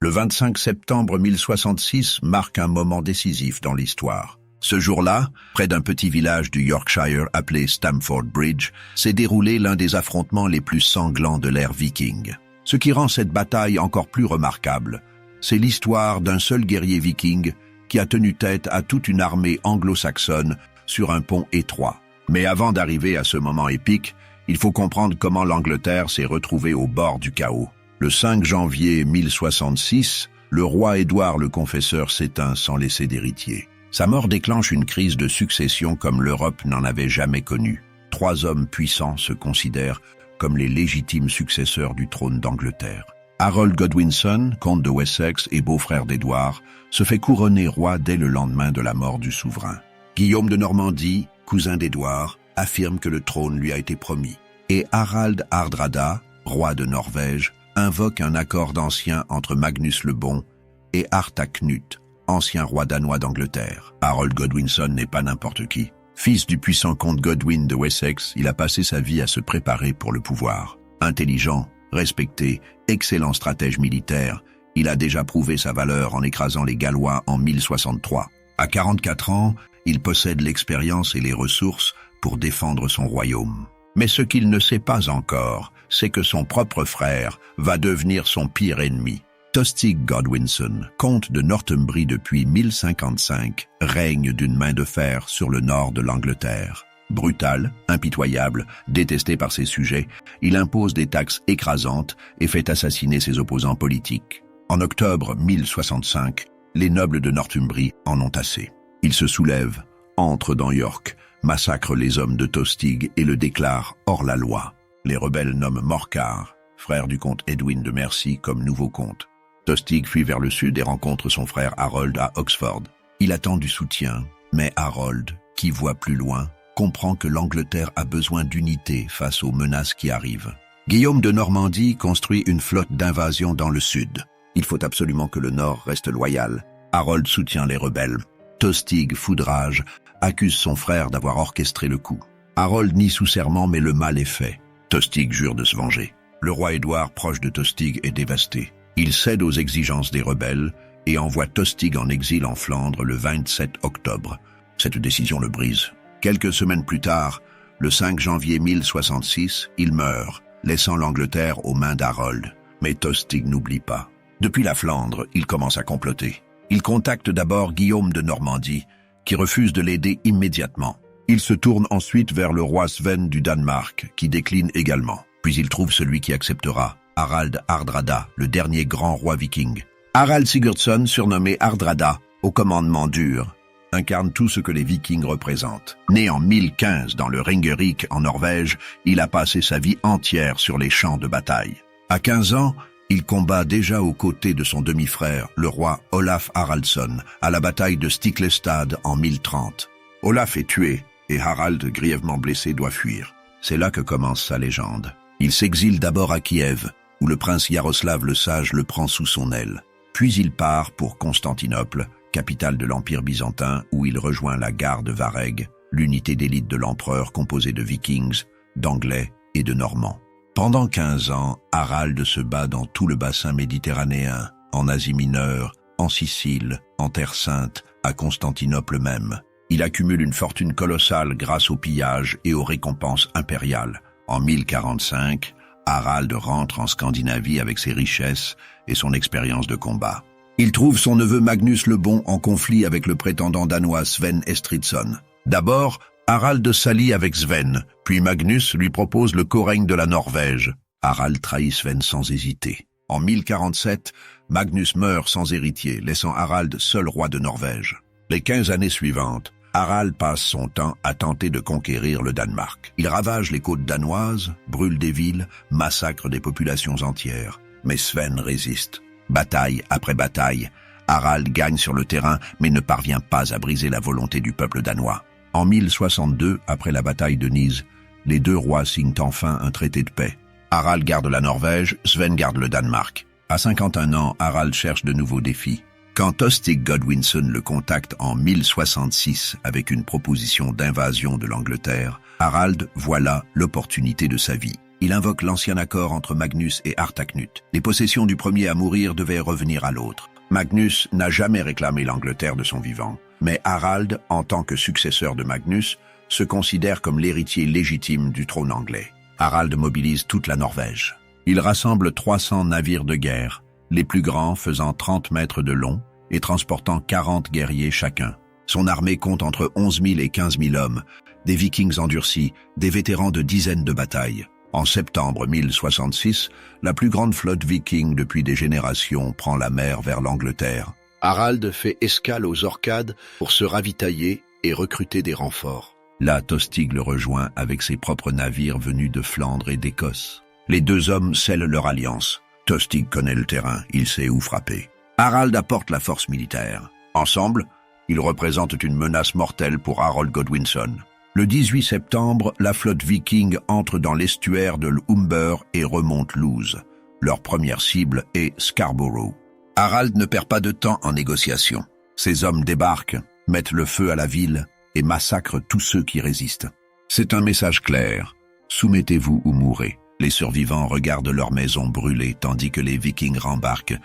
Le 25 septembre 1066 marque un moment décisif dans l'histoire. Ce jour-là, près d'un petit village du Yorkshire appelé Stamford Bridge, s'est déroulé l'un des affrontements les plus sanglants de l'ère viking. Ce qui rend cette bataille encore plus remarquable, c'est l'histoire d'un seul guerrier viking qui a tenu tête à toute une armée anglo-saxonne sur un pont étroit. Mais avant d'arriver à ce moment épique, il faut comprendre comment l'Angleterre s'est retrouvée au bord du chaos. Le 5 janvier 1066, le roi Édouard le Confesseur s'éteint sans laisser d'héritier. Sa mort déclenche une crise de succession comme l'Europe n'en avait jamais connue. 3 hommes puissants se considèrent comme les légitimes successeurs du trône d'Angleterre. Harold Godwinson, comte de Wessex et beau-frère d'Édouard, se fait couronner roi dès le lendemain de la mort du souverain. Guillaume de Normandie, cousin d'Édouard, affirme que le trône lui a été promis. Et Harald Hardrada, roi de Norvège, invoque un accord d'anciens entre Magnus le Bon et Harthacnut, ancien roi danois d'Angleterre. Harold Godwinson n'est pas n'importe qui. Fils du puissant comte Godwin de Wessex, il a passé sa vie à se préparer pour le pouvoir. Intelligent, respecté, excellent stratège militaire, il a déjà prouvé sa valeur en écrasant les Gallois en 1063. À 44 ans, il possède l'expérience et les ressources pour défendre son royaume. Mais ce qu'il ne sait pas encore, c'est que son propre frère va devenir son pire ennemi. Tostig Godwinson, comte de Northumbrie depuis 1055, règne d'une main de fer sur le nord de l'Angleterre. Brutal, impitoyable, détesté par ses sujets, il impose des taxes écrasantes et fait assassiner ses opposants politiques. En octobre 1065, les nobles de Northumbrie en ont assez. Ils se soulèvent, entrent dans York, massacrent les hommes de Tostig et le déclarent hors la loi. Les rebelles nomment Morcar, frère du comte Edwin de Mercie, comme nouveau comte. Tostig fuit vers le sud et rencontre son frère Harold à Oxford. Il attend du soutien, mais Harold, qui voit plus loin, comprend que l'Angleterre a besoin d'unité face aux menaces qui arrivent. Guillaume de Normandie construit une flotte d'invasion dans le sud. Il faut absolument que le nord reste loyal. Harold soutient les rebelles. Tostig, fou de rage, accuse son frère d'avoir orchestré le coup. Harold nie sous serment, mais le mal est fait. Tostig jure de se venger. Le roi Édouard, proche de Tostig, est dévasté. Il cède aux exigences des rebelles et envoie Tostig en exil en Flandre le 27 octobre. Cette décision le brise. Quelques semaines plus tard, le 5 janvier 1066, il meurt, laissant l'Angleterre aux mains d'Harold. Mais Tostig n'oublie pas. Depuis la Flandre, il commence à comploter. Il contacte d'abord Guillaume de Normandie, qui refuse de l'aider immédiatement. Il se tourne ensuite vers le roi Sven du Danemark, qui décline également. Puis il trouve celui qui acceptera, Harald Hardrada, le dernier grand roi viking. Harald Sigurdsson, surnommé Hardrada, au commandement dur, incarne tout ce que les Vikings représentent. Né en 1015 dans le Ringerike en Norvège, il a passé sa vie entière sur les champs de bataille. À 15 ans, il combat déjà aux côtés de son demi-frère, le roi Olaf Haraldsson, à la bataille de Stiklestad en 1030. Olaf est tué et Harald, grièvement blessé, doit fuir. C'est là que commence sa légende. Il s'exile d'abord à Kiev, où le prince Yaroslav le Sage le prend sous son aile. Puis il part pour Constantinople, capitale de l'Empire byzantin, où il rejoint la garde Vareg, l'unité d'élite de l'empereur composée de Vikings, d'Anglais et de Normands. Pendant 15 ans, Harald se bat dans tout le bassin méditerranéen, en Asie mineure, en Sicile, en Terre Sainte, à Constantinople même. Il accumule une fortune colossale grâce aux pillages et aux récompenses impériales. En 1045, Harald rentre en Scandinavie avec ses richesses et son expérience de combat. Il trouve son neveu Magnus le Bon en conflit avec le prétendant danois Sven Estridsson. D'abord, Harald s'allie avec Sven, puis Magnus lui propose le co-règne de la Norvège. Harald trahit Sven sans hésiter. En 1047, Magnus meurt sans héritier, laissant Harald seul roi de Norvège. Les 15 années suivantes, Harald passe son temps à tenter de conquérir le Danemark. Il ravage les côtes danoises, brûle des villes, massacre des populations entières. Mais Sven résiste. Bataille après bataille, Harald gagne sur le terrain, mais ne parvient pas à briser la volonté du peuple danois. En 1062, après la bataille de Nise, les deux rois signent enfin un traité de paix. Harald garde la Norvège, Sven garde le Danemark. À 51 ans, Harald cherche de nouveaux défis. Quand Tostig Godwinson le contacte en 1066 avec une proposition d'invasion de l'Angleterre, Harald voit là l'opportunité de sa vie. Il invoque l'ancien accord entre Magnus et Harthacnut. Les possessions du premier à mourir devaient revenir à l'autre. Magnus n'a jamais réclamé l'Angleterre de son vivant, mais Harald, en tant que successeur de Magnus, se considère comme l'héritier légitime du trône anglais. Harald mobilise toute la Norvège. Il rassemble 300 navires de guerre, les plus grands faisant 30 mètres de long et transportant 40 guerriers chacun. Son armée compte entre 11 000 et 15 000 hommes, des vikings endurcis, des vétérans de dizaines de batailles. En septembre 1066, la plus grande flotte viking depuis des générations prend la mer vers l'Angleterre. Harald fait escale aux Orcades pour se ravitailler et recruter des renforts. Là, Tostig le rejoint avec ses propres navires venus de Flandre et d'Écosse. Les deux hommes scellent leur alliance. Tostig connaît le terrain, il sait où frapper. Harald apporte la force militaire. Ensemble, ils représentent une menace mortelle pour Harold Godwinson. Le 18 septembre, la flotte viking entre dans l'estuaire de l'Humber et remonte l'Ouse. Leur première cible est Scarborough. Harald ne perd pas de temps en négociation. Ses hommes débarquent, mettent le feu à la ville et massacrent tous ceux qui résistent. C'est un message clair. Soumettez-vous ou mourrez. Les survivants regardent leurs maisons brûler tandis que les Vikings rembarquent,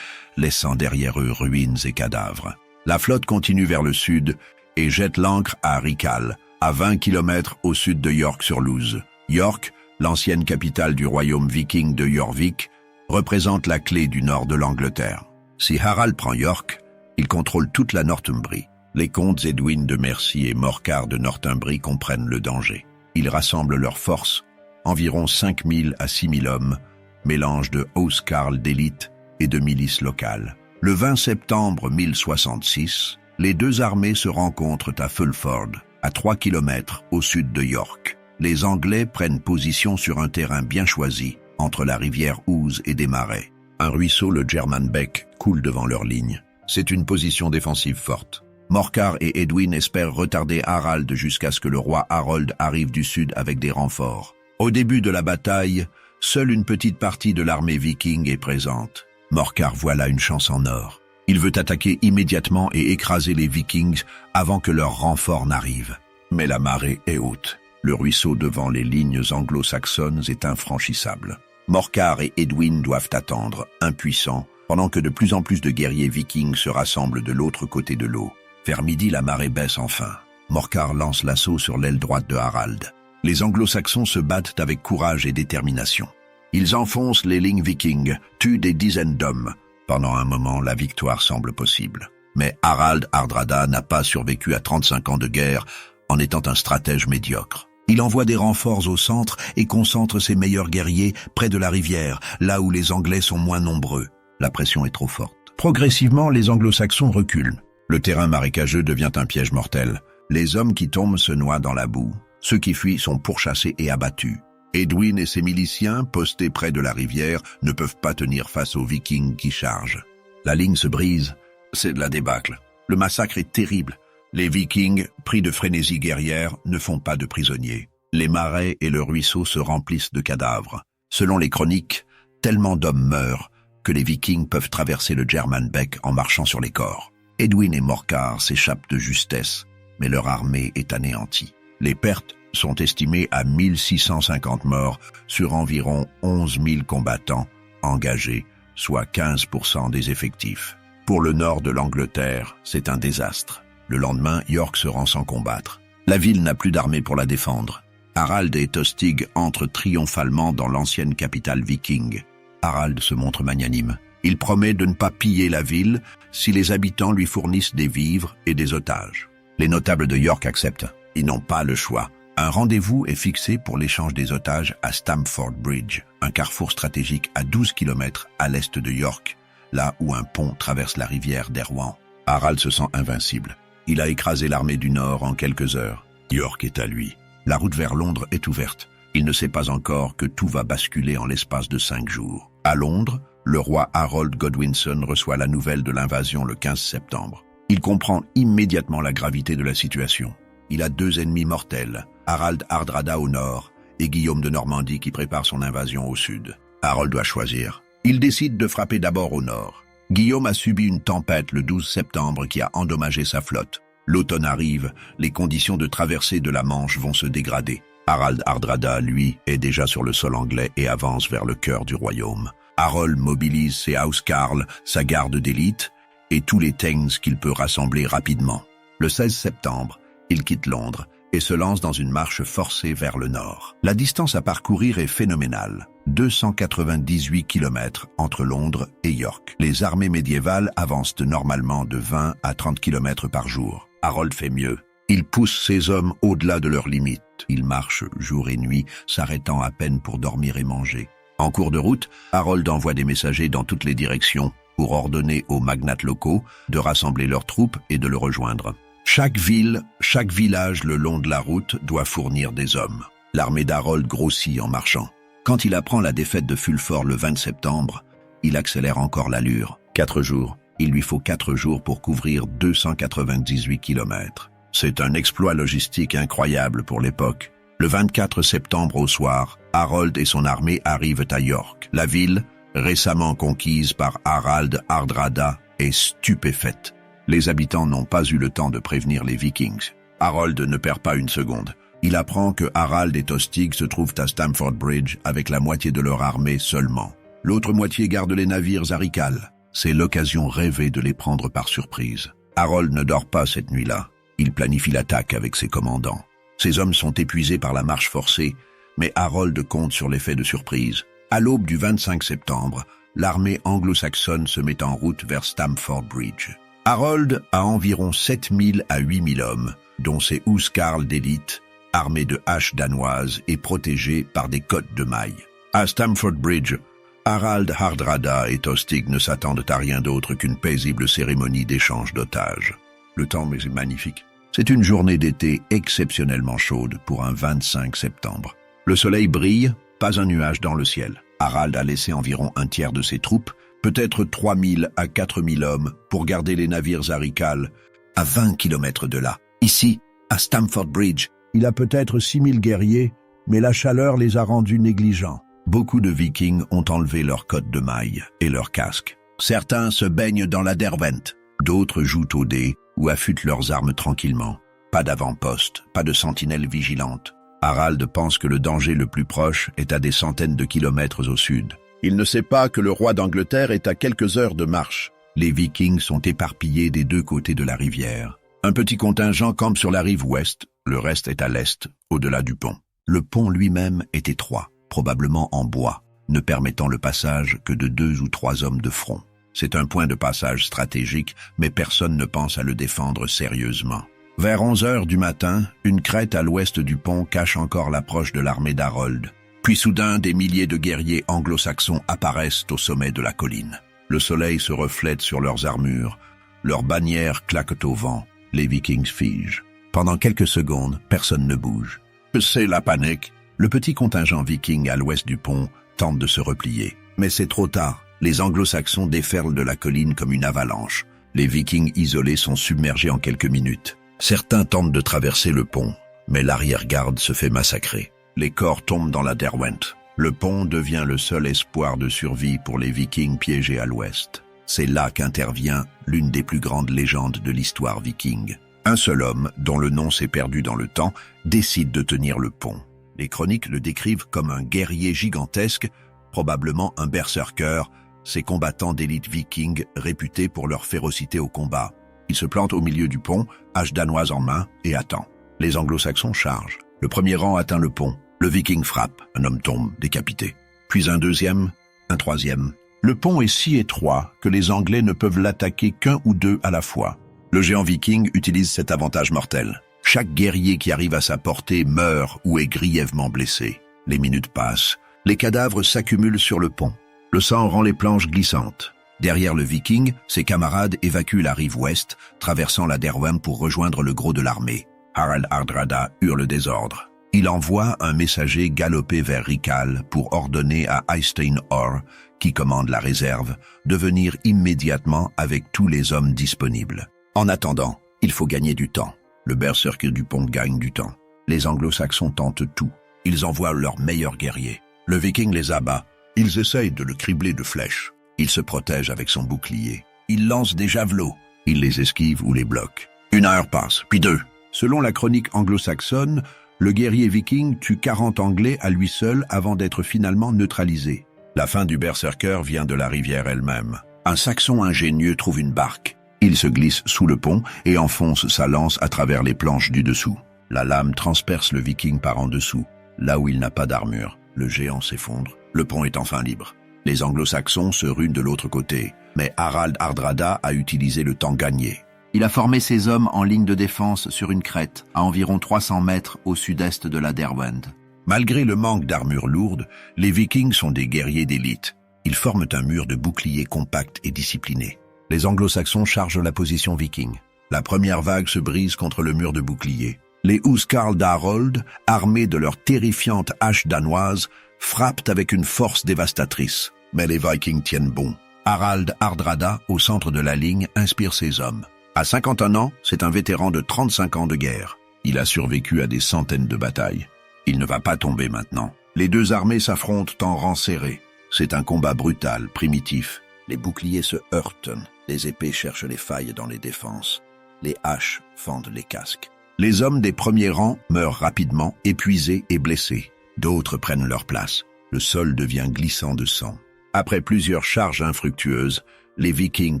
laissant derrière eux ruines et cadavres. La flotte continue vers le sud et jette l'ancre à Rickhall, à 20 km au sud de York-sur-Louse. York, l'ancienne capitale du royaume viking de Jorvik, représente la clé du nord de l'Angleterre. Si Harald prend York, il contrôle toute la Northumbrie. Les comtes Edwin de Mercie et Morcar de Northumbrie comprennent le danger. Ils rassemblent leurs forces, environ 5 000 à 6 000 hommes, mélange de housecarls d'élite et de milices locales. Le 20 septembre 1066, les deux armées se rencontrent à Fulford, à 3 km au sud de York. Les Anglais prennent position sur un terrain bien choisi, entre la rivière Ouse et des marais. Un ruisseau, le German Beck, coule devant leur ligne. C'est une position défensive forte. Morcar et Edwin espèrent retarder Harald jusqu'à ce que le roi Harold arrive du sud avec des renforts. Au début de la bataille, seule une petite partie de l'armée viking est présente. Morcar voit là une chance en or. Il veut attaquer immédiatement et écraser les Vikings avant que leur renfort n'arrive. Mais la marée est haute. Le ruisseau devant les lignes anglo-saxonnes est infranchissable. Morcar et Edwin doivent attendre, impuissants, pendant que de plus en plus de guerriers vikings se rassemblent de l'autre côté de l'eau. Vers midi, la marée baisse enfin. Morcar lance l'assaut sur l'aile droite de Harald. Les anglo-saxons se battent avec courage et détermination. Ils enfoncent les lignes vikings, tuent des dizaines d'hommes. Pendant un moment, la victoire semble possible. Mais Harald Hardrada n'a pas survécu à 35 ans de guerre en étant un stratège médiocre. Il envoie des renforts au centre et concentre ses meilleurs guerriers près de la rivière, là où les Anglais sont moins nombreux. La pression est trop forte. Progressivement, les anglo-saxons reculent. Le terrain marécageux devient un piège mortel. Les hommes qui tombent se noient dans la boue. Ceux qui fuient sont pourchassés et abattus. Edwin et ses miliciens, postés près de la rivière, ne peuvent pas tenir face aux Vikings qui chargent. La ligne se brise, c'est de la débâcle. Le massacre est terrible. Les Vikings, pris de frénésie guerrière, ne font pas de prisonniers. Les marais et le ruisseau se remplissent de cadavres. Selon les chroniques, tellement d'hommes meurent que les Vikings peuvent traverser le German Beck en marchant sur les corps. Edwin et Morcar s'échappent de justesse, mais leur armée est anéantie. Les pertes sont estimées à 1650 morts sur environ 11 000 combattants engagés, soit 15% des effectifs. Pour le nord de l'Angleterre, c'est un désastre. Le lendemain, York se rend sans combattre. La ville n'a plus d'armée pour la défendre. Harald et Tostig entrent triomphalement dans l'ancienne capitale viking. Harald se montre magnanime. Il promet de ne pas piller la ville si les habitants lui fournissent des vivres et des otages. Les notables de York acceptent. Ils n'ont pas le choix. Un rendez-vous est fixé pour l'échange des otages à Stamford Bridge, un carrefour stratégique à 12 km à l'est de York, là où un pont traverse la rivière d'Erwan. Harald se sent invincible. Il a écrasé l'armée du Nord en quelques heures. York est à lui. La route vers Londres est ouverte. Il ne sait pas encore que tout va basculer en l'espace de 5 jours. À Londres, le roi Harold Godwinson reçoit la nouvelle de l'invasion le 15 septembre. Il comprend immédiatement la gravité de la situation. Il a 2 ennemis mortels, Harald Hardrada au nord et Guillaume de Normandie qui prépare son invasion au sud. Harold doit choisir. Il décide de frapper d'abord au nord. Guillaume a subi une tempête le 12 septembre qui a endommagé sa flotte. L'automne arrive, les conditions de traversée de la Manche vont se dégrader. Harald Hardrada, lui, est déjà sur le sol anglais et avance vers le cœur du royaume. Harold mobilise ses housecarls, sa garde d'élite, et tous les Thames qu'il peut rassembler rapidement. Le 16 septembre, il quitte Londres et se lance dans une marche forcée vers le nord. La distance à parcourir est phénoménale, 298 km entre Londres et York. Les armées médiévales avancent normalement de 20 à 30 km par jour. Harold fait mieux. Il pousse ses hommes au-delà de leurs limites. Il marche jour et nuit, s'arrêtant à peine pour dormir et manger. En cours de route, Harold envoie des messagers dans toutes les directions pour ordonner aux magnates locaux de rassembler leurs troupes et de le rejoindre. Chaque ville, chaque village le long de la route doit fournir des hommes. L'armée d'Harold grossit en marchant. Quand il apprend la défaite de Fulford le 20 septembre, il accélère encore l'allure. 4 jours. Il lui faut 4 jours pour couvrir 298 km. C'est un exploit logistique incroyable pour l'époque. Le 24 septembre au soir, Harold et son armée arrivent à York. La ville, récemment conquise par Harald Hardrada, est stupéfaite. Les habitants n'ont pas eu le temps de prévenir les Vikings. Harold ne perd pas une seconde. Il apprend que Harald et Tostig se trouvent à Stamford Bridge avec la moitié de leur armée seulement. L'autre moitié garde les navires à Riccal. C'est l'occasion rêvée de les prendre par surprise. Harold ne dort pas cette nuit-là. Il planifie l'attaque avec ses commandants. Ses hommes sont épuisés par la marche forcée, mais Harold compte sur l'effet de surprise. À l'aube du 25 septembre, l'armée anglo-saxonne se met en route vers Stamford Bridge. Harold a environ 7000 à 8000 hommes, dont ses housecarls d'élite, armés de haches danoises et protégés par des côtes de mailles. À Stamford Bridge, Harald Hardrada et Tostig ne s'attendent à rien d'autre qu'une paisible cérémonie d'échange d'otages. Le temps est magnifique. C'est une journée d'été exceptionnellement chaude pour un 25 septembre. Le soleil brille, pas un nuage dans le ciel. Harald a laissé environ un tiers de ses troupes, peut-être 3000 à 4000 hommes, pour garder les navires à Riccal, à 20 km de là. Ici, à Stamford Bridge, il a peut-être 6000 guerriers, mais la chaleur les a rendus négligents. Beaucoup de Vikings ont enlevé leurs cottes de mailles et leurs casques. Certains se baignent dans la Derwent, d'autres jouent au dé ou affûtent leurs armes tranquillement. Pas d'avant-poste, pas de sentinelle vigilante. Harald pense que le danger le plus proche est à des centaines de kilomètres au sud. Il ne sait pas que le roi d'Angleterre est à quelques heures de marche. Les Vikings sont éparpillés des deux côtés de la rivière. Un petit contingent campe sur la rive ouest, le reste est à l'est, au-delà du pont. Le pont lui-même est étroit, probablement en bois, ne permettant le passage que de 2 ou 3 hommes de front. C'est un point de passage stratégique, mais personne ne pense à le défendre sérieusement. Vers 11 heures du matin, une crête à l'ouest du pont cache encore l'approche de l'armée d'Harold. Puis soudain, des milliers de guerriers anglo-saxons apparaissent au sommet de la colline. Le soleil se reflète sur leurs armures, leurs bannières claquent au vent, les Vikings figent. Pendant quelques secondes, personne ne bouge. C'est la panique. Le petit contingent viking à l'ouest du pont tente de se replier. Mais c'est trop tard. Les anglo-saxons déferlent de la colline comme une avalanche. Les Vikings isolés sont submergés en quelques minutes. Certains tentent de traverser le pont, mais l'arrière-garde se fait massacrer. Les corps tombent dans la Derwent. Le pont devient le seul espoir de survie pour les Vikings piégés à l'ouest. C'est là qu'intervient l'une des plus grandes légendes de l'histoire viking. Un seul homme, dont le nom s'est perdu dans le temps, décide de tenir le pont. Les chroniques le décrivent comme un guerrier gigantesque, probablement un berserker, ces combattants d'élite viking réputés pour leur férocité au combat. Il se plante au milieu du pont, hache danoise en main, et attend. Les anglo-saxons chargent. Le premier rang atteint le pont. Le viking frappe. Un homme tombe, décapité. Puis un deuxième, un troisième. Le pont est si étroit que les Anglais ne peuvent l'attaquer qu'un ou deux à la fois. Le géant viking utilise cet avantage mortel. Chaque guerrier qui arrive à sa portée meurt ou est grièvement blessé. Les minutes passent. Les cadavres s'accumulent sur le pont. Le sang rend les planches glissantes. Derrière le Viking, ses camarades évacuent la rive ouest, traversant la Derwent pour rejoindre le gros de l'armée. Harald Hardrada hurle désordre. Il envoie un messager galoper vers Riccal pour ordonner à Eystein Orr, qui commande la réserve, de venir immédiatement avec tous les hommes disponibles. En attendant, il faut gagner du temps. Le berserker du pont gagne du temps. Les anglo-saxons tentent tout. Ils envoient leurs meilleurs guerriers. Le Viking les abat. Ils essayent de le cribler de flèches. Il se protège avec son bouclier. Il lance des javelots. Il les esquive ou les bloque. 1 heure passe, puis 2. Selon la chronique anglo-saxonne, Le guerrier viking tue 40 Anglais à lui seul avant d'être finalement neutralisé. La fin du berserker vient de la rivière elle-même. Un Saxon ingénieux trouve une barque. Il se glisse sous le pont et enfonce sa lance à travers les planches du dessous. La lame transperce le viking par en dessous. Là où il n'a pas d'armure, le géant s'effondre. Le pont est enfin libre. Les anglo-saxons se ruent de l'autre côté, mais Harald Hardrada a utilisé le temps gagné. Il a formé ses hommes en ligne de défense sur une crête, à environ 300 mètres au sud-est de la Derwent. Malgré le manque d'armure lourde, les Vikings sont des guerriers d'élite. Ils forment un mur de boucliers compact et discipliné. Les anglo-saxons chargent la position viking. La première vague se brise contre le mur de boucliers. Les Huskarl d'Harold, armés de leurs terrifiantes haches danoises, frappent avec une force dévastatrice. Mais les Vikings tiennent bon. Harald Hardrada, au centre de la ligne, inspire ses hommes. À 51 ans, c'est un vétéran de 35 ans de guerre. Il a survécu à des centaines de batailles. Il ne va pas tomber maintenant. Les deux armées s'affrontent en rang serré. C'est un combat brutal, primitif. Les boucliers se heurtent. Les épées cherchent les failles dans les défenses. Les haches fendent les casques. Les hommes des premiers rangs meurent rapidement, épuisés et blessés. D'autres prennent leur place. Le sol devient glissant de sang. Après plusieurs charges infructueuses, les Vikings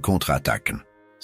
contre-attaquent.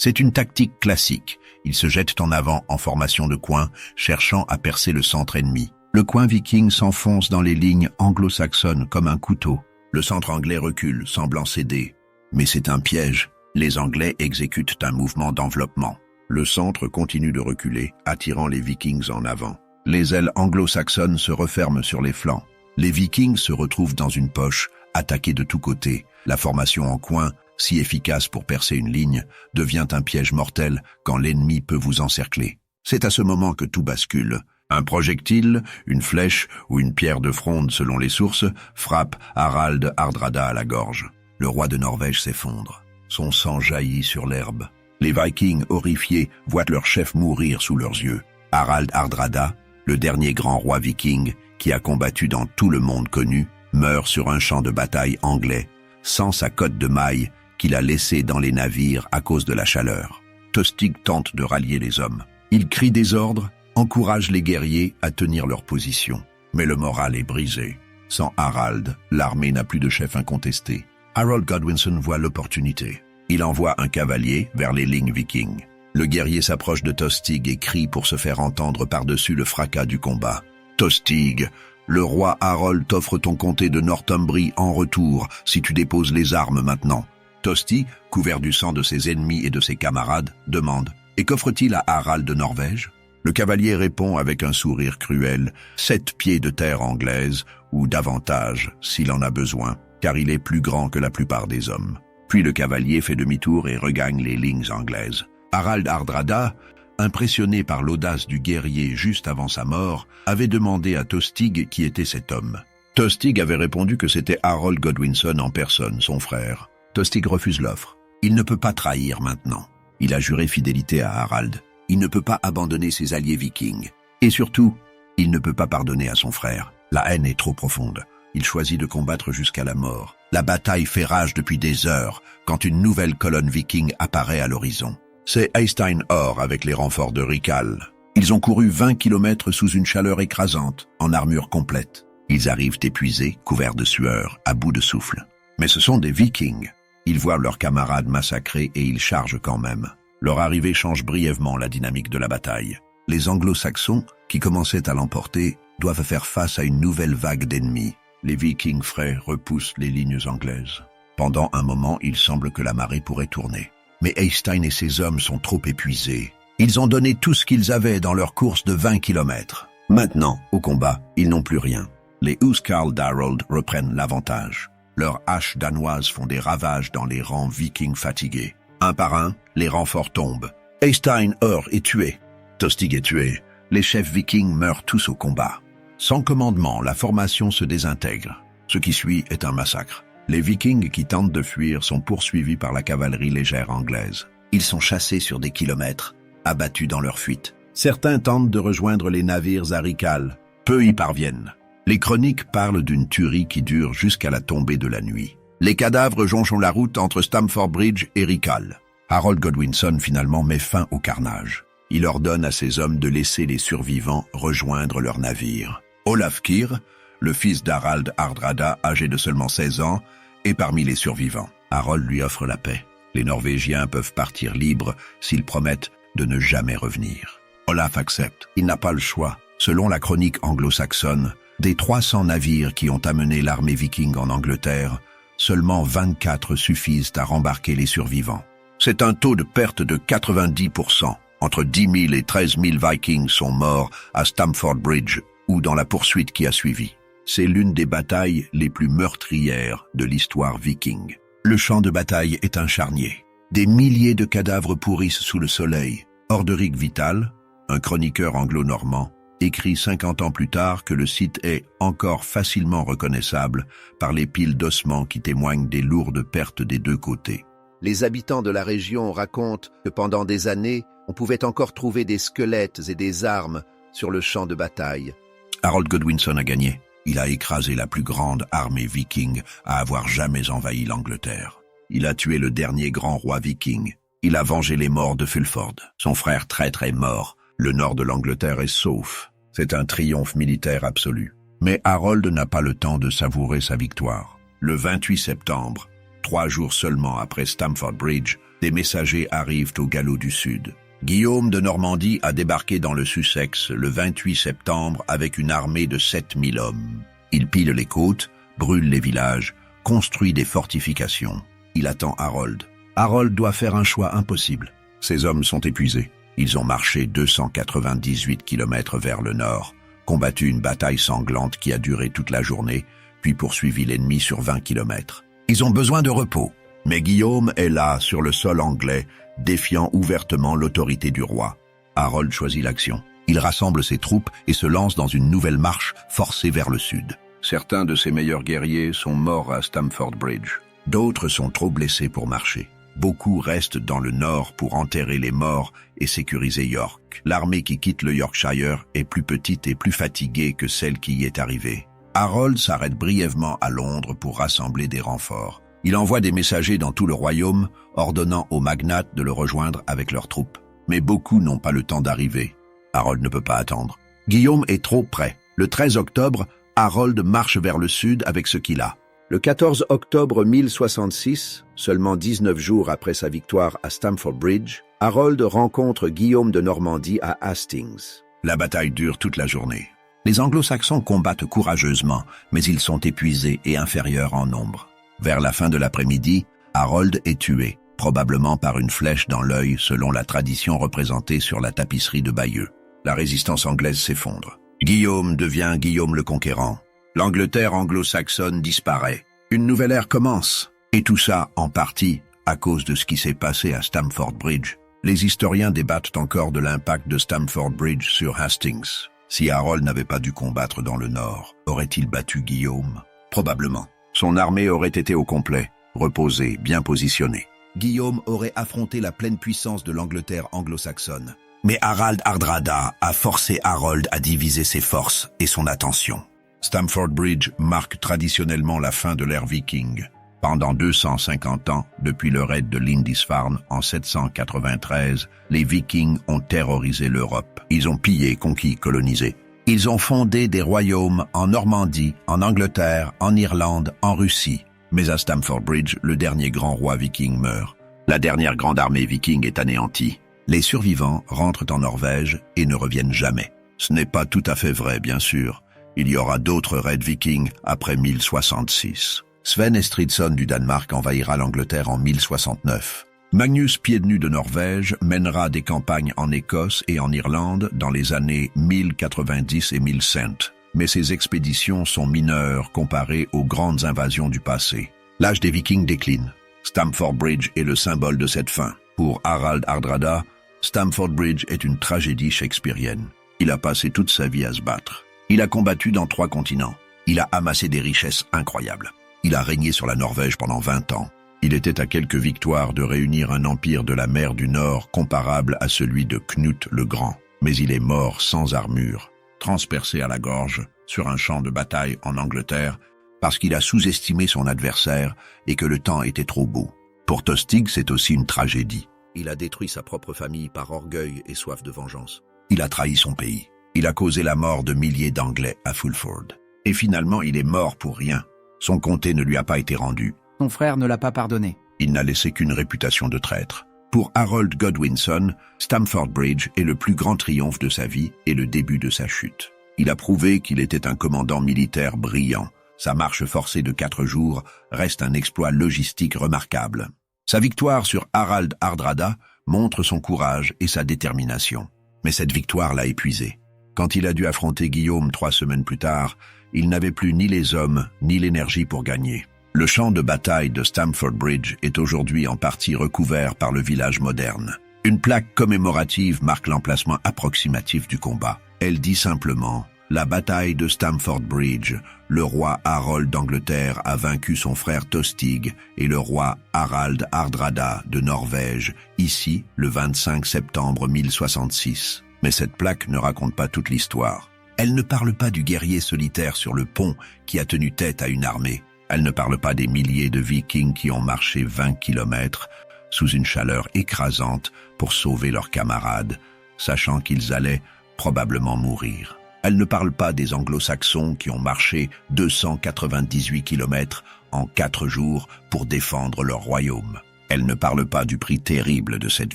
C'est une tactique classique. Ils se jettent en avant en formation de coin, cherchant à percer le centre ennemi. Le coin viking s'enfonce dans les lignes anglo-saxonnes comme un couteau. Le centre anglais recule, semblant céder. Mais c'est un piège. Les Anglais exécutent un mouvement d'enveloppement. Le centre continue de reculer, attirant les Vikings en avant. Les ailes anglo-saxonnes se referment sur les flancs. Les Vikings se retrouvent dans une poche, attaqués de tous côtés. La formation en coin, si efficace pour percer une ligne, devient un piège mortel quand l'ennemi peut vous encercler. C'est à ce moment que tout bascule. Un projectile, une flèche ou une pierre de fronde selon les sources, frappe Harald Hardrada à la gorge. Le roi de Norvège s'effondre. Son sang jaillit sur l'herbe. Les Vikings, horrifiés, voient leur chef mourir sous leurs yeux. Harald Hardrada, le dernier grand roi viking, qui a combattu dans tout le monde connu, meurt sur un champ de bataille anglais, sans sa cotte de mailles qu'il a laissée dans les navires à cause de la chaleur. Tostig tente de rallier les hommes. Il crie des ordres, encourage les guerriers à tenir leur position. Mais le moral est brisé. Sans Harald, l'armée n'a plus de chef incontesté. Harold Godwinson voit l'opportunité. Il envoie un cavalier vers les lignes vikings. Le guerrier s'approche de Tostig et crie pour se faire entendre par-dessus le fracas du combat. Tostig, le roi Harold t'offre ton comté de Northumbrie en retour si tu déposes les armes maintenant. Tostig, couvert du sang de ses ennemis et de ses camarades, demande « Et qu'offre-t-il à Harald de Norvège ?» Le cavalier répond avec un sourire cruel « 7 pieds de terre anglaise, ou davantage, s'il en a besoin, car il est plus grand que la plupart des hommes. » Puis le cavalier fait demi-tour et regagne les lignes anglaises. Harald Hardrada, impressionné par l'audace du guerrier juste avant sa mort, avait demandé à Tostig qui était cet homme. Tostig avait répondu que c'était Harold Godwinson en personne, son frère. Tostig refuse l'offre. Il ne peut pas trahir maintenant. Il a juré fidélité à Harald. Il ne peut pas abandonner ses alliés vikings. Et surtout, il ne peut pas pardonner à son frère. La haine est trop profonde. Il choisit de combattre jusqu'à la mort. La bataille fait rage depuis des heures, quand une nouvelle colonne viking apparaît à l'horizon. C'est Eystein Or avec les renforts de Rikal. Ils ont couru 20 kilomètres sous une chaleur écrasante, en armure complète. Ils arrivent épuisés, couverts de sueur, à bout de souffle. Mais ce sont des vikings. Ils voient leurs camarades massacrés et ils chargent quand même. Leur arrivée change brièvement la dynamique de la bataille. Les anglo-saxons, qui commençaient à l'emporter, doivent faire face à une nouvelle vague d'ennemis. Les vikings frais repoussent les lignes anglaises. Pendant un moment, il semble que la marée pourrait tourner. Mais Eystein et ses hommes sont trop épuisés. Ils ont donné tout ce qu'ils avaient dans leur course de 20 kilomètres. Maintenant, au combat, ils n'ont plus rien. Les Huskarl d'Harold reprennent l'avantage. Leurs haches danoises font des ravages dans les rangs vikings fatigués. Un par un, les renforts tombent. Eystein Or est tué. Tostig est tué. Les chefs vikings meurent tous au combat. Sans commandement, la formation se désintègre. Ce qui suit est un massacre. Les Vikings qui tentent de fuir sont poursuivis par la cavalerie légère anglaise. Ils sont chassés sur des kilomètres, abattus dans leur fuite. Certains tentent de rejoindre les navires à Rikal. Peu y parviennent. Les chroniques parlent d'une tuerie qui dure jusqu'à la tombée de la nuit. Les cadavres jonchent la route entre Stamford Bridge et Rikal. Harold Godwinson finalement met fin au carnage. Il ordonne à ses hommes de laisser les survivants rejoindre leur navire. Olafkir, le fils d'Harald Hardrada, âgé de seulement 16 ans, est parmi les survivants. Harold lui offre la paix. Les Norvégiens peuvent partir libres s'ils promettent de ne jamais revenir. Olaf accepte. Il n'a pas le choix. Selon la chronique anglo-saxonne, des 300 navires qui ont amené l'armée viking en Angleterre, seulement 24 suffisent à rembarquer les survivants. C'est un taux de perte de 90%. Entre 10 000 et 13 000 Vikings sont morts à Stamford Bridge ou dans la poursuite qui a suivi. C'est l'une des batailles les plus meurtrières de l'histoire viking. Le champ de bataille est un charnier. Des milliers de cadavres pourrissent sous le soleil. Orderic Vital, un chroniqueur anglo-normand, écrit 50 ans plus tard que le site est encore facilement reconnaissable par les piles d'ossements qui témoignent des lourdes pertes des deux côtés. Les habitants de la région racontent que pendant des années, on pouvait encore trouver des squelettes et des armes sur le champ de bataille. Harold Godwinson a gagné. Il a écrasé la plus grande armée viking à avoir jamais envahi l'Angleterre. Il a tué le dernier grand roi viking. Il a vengé les morts de Fulford. Son frère traître est mort. Le nord de l'Angleterre est sauf. C'est un triomphe militaire absolu. Mais Harold n'a pas le temps de savourer sa victoire. Le 28 septembre, 3 jours seulement après Stamford Bridge, des messagers arrivent au galop du Sud. Guillaume de Normandie a débarqué dans le Sussex le 28 septembre avec une armée de 7000 hommes. Il pille les côtes, brûle les villages, construit des fortifications. Il attend Harold. Harold doit faire un choix impossible. Ses hommes sont épuisés. Ils ont marché 298 km vers le nord, combattu une bataille sanglante qui a duré toute la journée, puis poursuivi l'ennemi sur 20 km. Ils ont besoin de repos. Mais Guillaume est là, sur le sol anglais, défiant ouvertement l'autorité du roi. Harold choisit l'action. Il rassemble ses troupes et se lance dans une nouvelle marche forcée vers le sud. Certains de ses meilleurs guerriers sont morts à Stamford Bridge. D'autres sont trop blessés pour marcher. Beaucoup restent dans le nord pour enterrer les morts et sécuriser York. L'armée qui quitte le Yorkshire est plus petite et plus fatiguée que celle qui y est arrivée. Harold s'arrête brièvement à Londres pour rassembler des renforts. Il envoie des messagers dans tout le royaume, ordonnant aux magnates de le rejoindre avec leurs troupes. Mais beaucoup n'ont pas le temps d'arriver. Harold ne peut pas attendre. Guillaume est trop près. Le 13 octobre, Harold marche vers le sud avec ce qu'il a. Le 14 octobre 1066, seulement 19 jours après sa victoire à Stamford Bridge, Harold rencontre Guillaume de Normandie à Hastings. La bataille dure toute la journée. Les Anglo-Saxons combattent courageusement, mais ils sont épuisés et inférieurs en nombre. Vers la fin de l'après-midi, Harold est tué, probablement par une flèche dans l'œil selon la tradition représentée sur la tapisserie de Bayeux. La résistance anglaise s'effondre. Guillaume devient Guillaume le Conquérant. L'Angleterre anglo-saxonne disparaît. Une nouvelle ère commence. Et tout ça, en partie, à cause de ce qui s'est passé à Stamford Bridge. Les historiens débattent encore de l'impact de Stamford Bridge sur Hastings. Si Harold n'avait pas dû combattre dans le nord, aurait-il battu Guillaume? Probablement. Son armée aurait été au complet, reposée, bien positionnée. Guillaume aurait affronté la pleine puissance de l'Angleterre anglo-saxonne. Mais Harald Hardrada a forcé Harold à diviser ses forces et son attention. Stamford Bridge marque traditionnellement la fin de l'ère viking. Pendant 250 ans, depuis le raid de Lindisfarne en 793, les Vikings ont terrorisé l'Europe. Ils ont pillé, conquis, colonisé. Ils ont fondé des royaumes en Normandie, en Angleterre, en Irlande, en Russie. Mais à Stamford Bridge, le dernier grand roi viking meurt. La dernière grande armée viking est anéantie. Les survivants rentrent en Norvège et ne reviennent jamais. Ce n'est pas tout à fait vrai, bien sûr. Il y aura d'autres raids vikings après 1066. Sven Estridsson du Danemark envahira l'Angleterre en 1069. Magnus Pied-de-Nu de Norvège mènera des campagnes en Écosse et en Irlande dans les années 1090 et 1100. Mais ces expéditions sont mineures comparées aux grandes invasions du passé. L'âge des Vikings décline. Stamford Bridge est le symbole de cette fin. Pour Harald Hardrada, Stamford Bridge est une tragédie shakespearienne. Il a passé toute sa vie à se battre. Il a combattu dans 3 continents. Il a amassé des richesses incroyables. Il a régné sur la Norvège pendant 20 ans. Il était à quelques victoires de réunir un empire de la mer du Nord comparable à celui de Knut le Grand. Mais il est mort sans armure, transpercé à la gorge, sur un champ de bataille en Angleterre, parce qu'il a sous-estimé son adversaire et que le temps était trop beau. Pour Tostig, c'est aussi une tragédie. Il a détruit sa propre famille par orgueil et soif de vengeance. Il a trahi son pays. Il a causé la mort de milliers d'Anglais à Fulford. Et finalement, il est mort pour rien. Son comté ne lui a pas été rendu. Son frère ne l'a pas pardonné. Il n'a laissé qu'une réputation de traître. Pour Harold Godwinson, Stamford Bridge est le plus grand triomphe de sa vie et le début de sa chute. Il a prouvé qu'il était un commandant militaire brillant. Sa marche forcée de 4 jours reste un exploit logistique remarquable. Sa victoire sur Harald Hardrada montre son courage et sa détermination. Mais cette victoire l'a épuisé. Quand il a dû affronter Guillaume 3 semaines plus tard, il n'avait plus ni les hommes ni l'énergie pour gagner. Le champ de bataille de Stamford Bridge est aujourd'hui en partie recouvert par le village moderne. Une plaque commémorative marque l'emplacement approximatif du combat. Elle dit simplement « La bataille de Stamford Bridge, le roi Harold d'Angleterre a vaincu son frère Tostig et le roi Harald Hardrada de Norvège, ici le 25 septembre 1066. » Mais cette plaque ne raconte pas toute l'histoire. Elle ne parle pas du guerrier solitaire sur le pont qui a tenu tête à une armée. Elle ne parle pas des milliers de Vikings qui ont marché 20 kilomètres sous une chaleur écrasante pour sauver leurs camarades, sachant qu'ils allaient probablement mourir. Elle ne parle pas des anglo-saxons qui ont marché 298 kilomètres en 4 jours pour défendre leur royaume. Elle ne parle pas du prix terrible de cette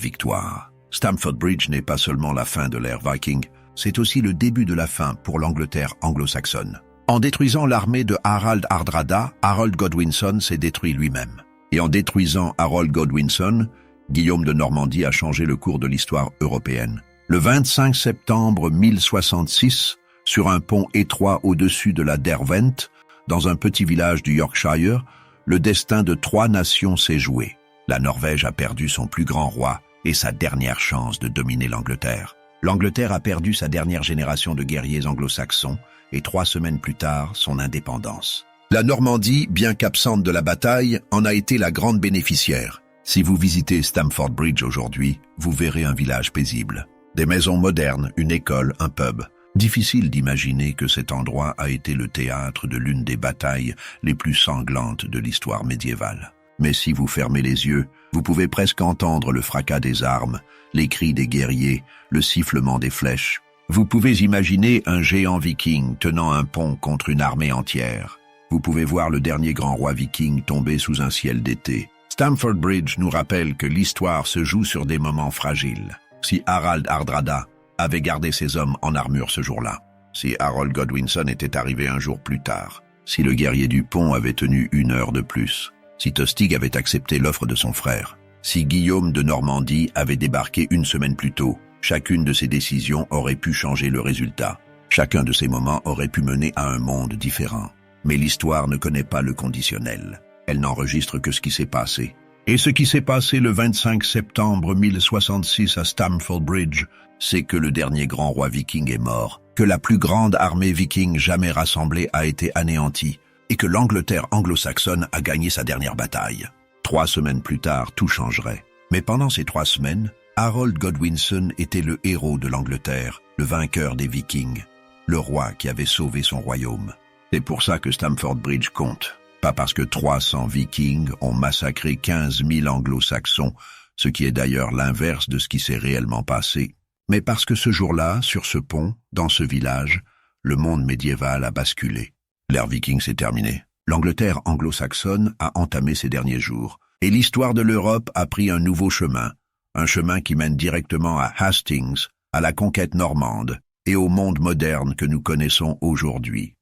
victoire. Stamford Bridge n'est pas seulement la fin de l'ère viking, c'est aussi le début de la fin pour l'Angleterre anglo-saxonne. En détruisant l'armée de Harald Hardrada, Harold Godwinson s'est détruit lui-même. Et en détruisant Harold Godwinson, Guillaume de Normandie a changé le cours de l'histoire européenne. Le 25 septembre 1066, sur un pont étroit au-dessus de la Derwent, dans un petit village du Yorkshire, le destin de 3 nations s'est joué. La Norvège a perdu son plus grand roi et sa dernière chance de dominer l'Angleterre. L'Angleterre a perdu sa dernière génération de guerriers anglo-saxons et 3 semaines plus tard, son indépendance. La Normandie, bien qu'absente de la bataille, en a été la grande bénéficiaire. Si vous visitez Stamford Bridge aujourd'hui, vous verrez un village paisible. Des maisons modernes, une école, un pub. Difficile d'imaginer que cet endroit a été le théâtre de l'une des batailles les plus sanglantes de l'histoire médiévale. Mais si vous fermez les yeux, vous pouvez presque entendre le fracas des armes, les cris des guerriers, le sifflement des flèches. Vous pouvez imaginer un géant viking tenant un pont contre une armée entière. Vous pouvez voir le dernier grand roi viking tomber sous un ciel d'été. Stamford Bridge nous rappelle que l'histoire se joue sur des moments fragiles. Si Harald Hardrada avait gardé ses hommes en armure ce jour-là, si Harold Godwinson était arrivé un jour plus tard, si le guerrier du pont avait tenu 1 heure de plus, si Tostig avait accepté l'offre de son frère, si Guillaume de Normandie avait débarqué 1 semaine plus tôt, chacune de ces décisions aurait pu changer le résultat. Chacun de ces moments aurait pu mener à un monde différent. Mais l'histoire ne connaît pas le conditionnel. Elle n'enregistre que ce qui s'est passé. Et ce qui s'est passé le 25 septembre 1066 à Stamford Bridge, c'est que le dernier grand roi viking est mort, que la plus grande armée viking jamais rassemblée a été anéantie, et que l'Angleterre anglo-saxonne a gagné sa dernière bataille. 3 semaines plus tard, tout changerait. Mais pendant ces 3 semaines, Harold Godwinson était le héros de l'Angleterre, le vainqueur des Vikings, le roi qui avait sauvé son royaume. C'est pour ça que Stamford Bridge compte. Pas parce que 300 Vikings ont massacré 15 000 anglo-saxons, ce qui est d'ailleurs l'inverse de ce qui s'est réellement passé, mais parce que ce jour-là, sur ce pont, dans ce village, le monde médiéval a basculé. L'ère viking s'est terminée. L'Angleterre anglo-saxonne a entamé ses derniers jours, et l'histoire de l'Europe a pris un nouveau chemin, un chemin qui mène directement à Hastings, à la conquête normande et au monde moderne que nous connaissons aujourd'hui.